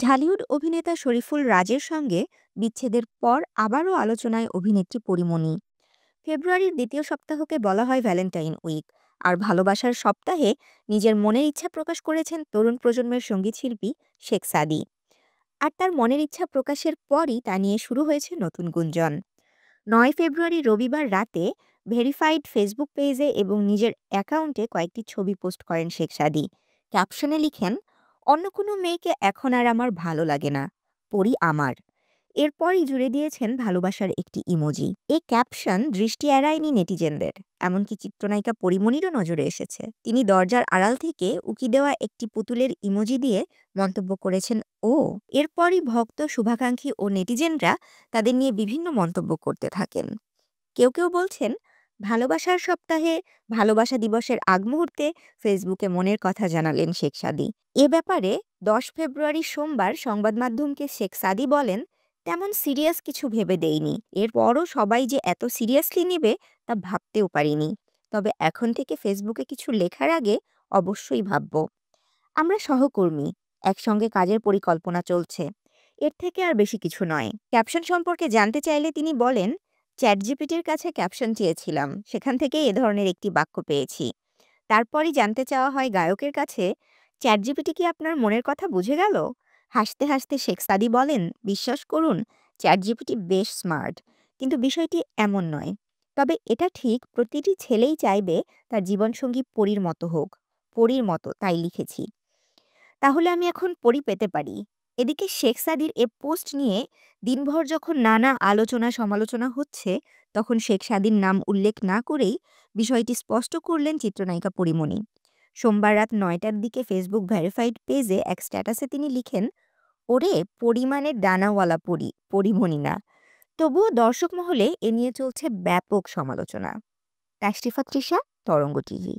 ঢালিউড অভিনেতা শরীফুল রাজের সঙ্গে বিচ্ছেদের পর আবারও আলোচনায় অভিনেত্রী পরীমণি। ফেব্রুয়ারির দ্বিতীয় সপ্তাহকে বলা হয় ভ্যালেন্টাইন উইক। আর ভালোবাসার সপ্তাহে নিজের মনের ইচ্ছা প্রকাশ করেছেন তরুণ প্রজন্মের সঙ্গীত শিল্পী শেখ সাদি। আর তার মনের ইচ্ছা প্রকাশের পরই তা নিয়ে শুরু হয়েছে নতুন গুঞ্জন। 9 ফেব্রুয়ারি রবিবার রাতে ভেরিফাইড ফেসবুক পেজে এবং নিজের অ্যাকাউন্টে কয়েকটি ছবি পোস্ট করেন শেখ সাদি। ক্যাপশনে লিখেন, অন্য কোনো মেয়েকে এখন আর আমার ভালো লাগে না, পরি আমার। এরপরই জুড়ে দিয়েছেন ভালোবাসার একটি ইমোজি। এই ক্যাপশন দৃষ্টি এড়ায়নি নেটিজেনদের, এমনকি চিত্রনায়িকা পরিমণিরও নজরে এসেছে। তিনি দরজার আড়াল থেকে উকি দেওয়া একটি পুতুলের ইমোজি দিয়ে মন্তব্য করেছেন, ও। এরপরই ভক্ত, শুভাকাঙ্ক্ষী ও নেটিজেনরা তাদের নিয়ে বিভিন্ন মন্তব্য করতে থাকেন। কেউ কেউ বলছেন, ভালোবাসার সপ্তাহে ভালোবাসা দিবসের আগ মুহূর্তে ফেসবুকে মনের কথা জানালেন শেখ সাদি। এ ব্যাপারে 10 ফেব্রুয়ারি সোমবার সংবাদ মাধ্যমকে শেখ সাদি বলেন, তেমন সিরিয়াস কিছু ভেবে দেইনি। এরপরও সবাই যে এত সিরিয়াসলি নেবে তা ভাবতেও পারিনি। তবে এখন থেকে ফেসবুকে কিছু লেখার আগে অবশ্যই ভাবব। আমরা সহকর্মী, একসঙ্গে কাজের পরিকল্পনা চলছে, এর থেকে আর বেশি কিছু নয়। ক্যাপশন সম্পর্কে জানতে চাইলে তিনি বলেন, চ্যাটজিপিটির কাছে ক্যাপশন চেয়েছিলাম, সেখান থেকে এ ধরনের একটি বাক্য পেয়েছি। তারপরই জানতে চাওয়া হয় গায়কের কাছে, চ্যাটজিপিটি কি আপনার মনের কথা বুঝে গেল? হাসতে হাসতে শেখ সাদি বলেন, বিশ্বাস করুন, চ্যাটজিপিটি বেশ স্মার্ট, কিন্তু বিষয়টি এমন নয়। তবে এটা ঠিক, প্রতিটি ছেলেই চাইবে তার জীবনসঙ্গী পরীর মতো হোক। পরীর মতো, তাই লিখেছি। তাহলে আমি এখন পরি পেতে পারি। এদিকে শেখ সাদির এ পোস্ট নিয়ে দিনভর যখন নানা আলোচনা সমালোচনা হচ্ছে, তখন শেখ সাদির নাম উল্লেখ না করেই বিষয়টি স্পষ্ট করলেন চিত্রনায়িকা পরীমণি। সোমবার রাত 9টার দিকে ফেসবুক ভেরিফাইড পেজে এক স্ট্যাটাসে তিনি লিখেন, ওরে পরিমাণের ডানাওয়ালা পরি, পরীমণি না। তবুও দর্শক মহলে এ নিয়ে চলছে ব্যাপক সমালোচনা। তাশরিফা তৃষা, তরঙ্গ টিভি।